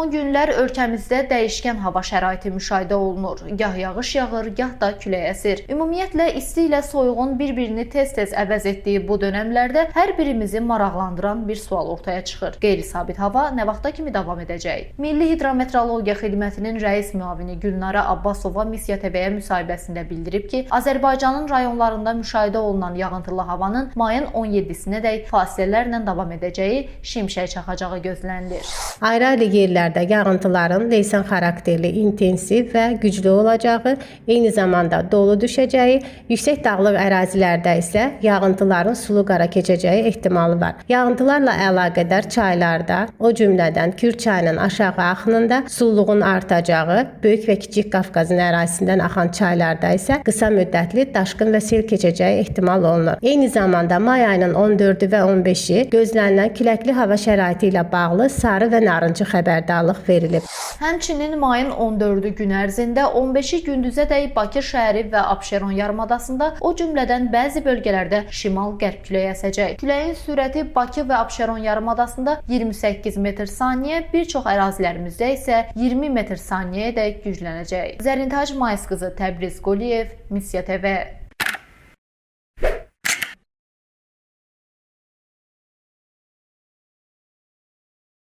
Son günlər ölkəmizdə dəyişkən hava şəraiti müşahidə olunur. Gah yağış yağır, gah da külək əsir. Ümumiyyətlə, isti ilə soyuğun bir-birini tez-tez əvəz etdiyi bu dönəmlərdə hər birimizi maraqlandıran bir sual ortaya çıxır. Qeyri-sabit hava nə vaxta kimi davam edəcək? Milli Hidrometeorologiya Xidmətinin rəis müavini Gülnara Abbasova Missiya TV-yə müsahibəsində bildirib ki, Azərbaycanın rayonlarında müşahidə olunan yağıntılı havanın mayın 17-sinədək fasilələrlə davam edəcəyi, şimşək çaxacağı gözlənilir. Ayrı-ayrı yerlərdə yağıntıların leysan xarakterli, intensiv və güclü olacağı, eyni zamanda dolu düşəcəyi, yüksək dağlıq ərazilərdə isə yağıntıların sulu qara keçəcəyi ehtimalı var. Yağıntılarla əlaqədar çaylarda, o cümlədən Kür çayının aşağı axınında sululuğun artacağı, Böyük və Kiçik Qafqazın ərazisindən axan çaylarda isə qısa müddətli daşqın və sel keçəcəyi ehtimal olunur. Eyni zamanda may ayının 14-ü və 15-i gözlənilən küləkli hava şəraiti ilə bağlı sarı və narıncı xəbərdarlıq verilib. Həmçinin mayın 14-ü gün ərzində 15-i gündüzədək Bakı şəhəri və Abşeron yarımadasında, o cümlədən bəzi bölgələrdə şimal-qərb küləyi əsəcək. Küləyin sürəti Bakı və Abşeron yarımadasında 28 metr/saniyə, bir çox ərazilərimizdə isə 20 metr/saniyəyədək güclənəcək. Zərintac Mayıs qızı, Təbriz Qoliyev, Missiya TV.